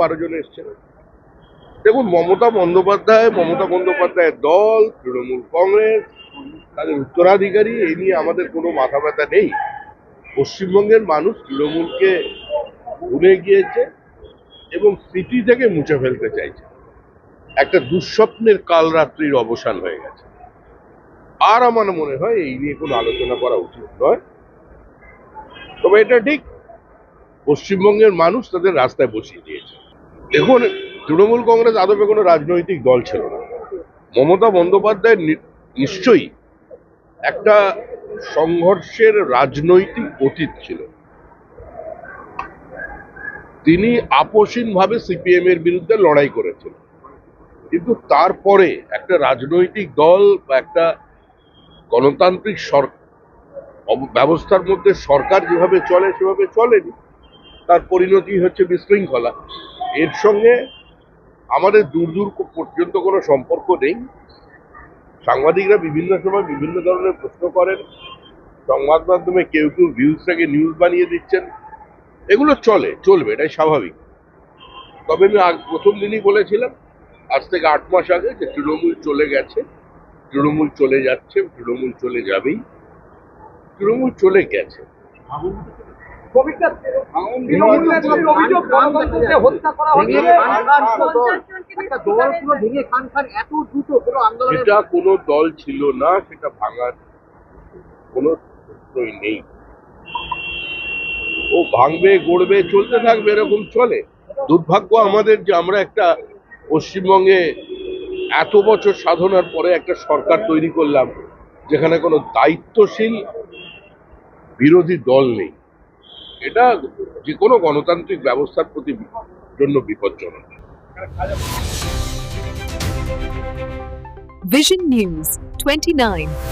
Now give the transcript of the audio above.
12 জন এসছেন। দেখুন, মমতা বন্দ্যোপাধ্যায়ের দল, তৃণমূল কংগ্রেস, তাদের উত্তরাধিকারী, এই নিয়ে আমাদের কোনো মাথা ব্যথা নেই। পশ্চিমবঙ্গের মানুষ তৃণমূলকে ভুলে গিয়েছে এবং স্মৃতি থেকে মুছে ফেলতে চাইছে। একটা দুঃস্বপ্নের কালরাত্রির অবসান হয়ে গেছে। আর আমার মনে হয় এই নিয়ে কোনো আলোচনা করা উচিত নয়। তবে এটা ঠিক, পশ্চিমবঙ্গের মানুষ তাদের রাস্তায় বসিয়ে দিয়েছে। দেখুন, তৃণমূল কংগ্রেস আদপে কোনো রাজনৈতিক দল ছিল না। মমতা বন্দ্যোপাধ্যায়ের নিশ্চয়ই একটা সংঘর্ষের রাজনৈতিক অতীত ছিল। তিনি আপোষহীনভাবে সিপিএম এর বিরুদ্ধে লড়াই করেছেন, কিন্তু তারপরে একটা রাজনৈতিক দল বা একটা গণতান্ত্রিক ব্যবস্থার মধ্যে সরকার যেভাবে চলে সেভাবে চলেনি। তার পরিণতি হচ্ছে বিশৃঙ্খলা। এর সঙ্গে আমাদের দূর দূর পর্যন্ত কোনো সম্পর্ক নেই। সাংবাদিকরা বিভিন্ন সময় বিভিন্ন ধরনের প্রশ্ন করেন, সংবাদ মাধ্যমে কেউ কেউ ভিউজটাকে নিউজ বানিয়ে দিচ্ছেন। এগুলো চলবে, এটাই স্বাভাবিক। তবে আমি প্রথম দিনই বলেছিলাম, আজ থেকে 8 মাস আগে, যে তৃণমূল চলে গেছে, তৃণমূল চলে যাচ্ছে, তৃণমূল চলে যাবেই, তৃণমূল চলে গেছে। সেটা কোনো দল ছিল না, সেটা ভাঙার কোনো প্রশ্নই নেই। ও ভাঙবে, গড়বে, চলতে থাকবে, এরকম চলে। দুর্ভাগ্য আমাদের যে আমরা একটা পশ্চিমবঙ্গে এত বছর সাধনার পরে একটা সরকার তৈরি করলাম যেখানে কোনো দায়িত্বশীল বিরোধী দল নেই। এটা যে কোনো গণতান্ত্রিক ব্যবস্থার প্রতি জন্য বিপজ্জনক। Vision News 29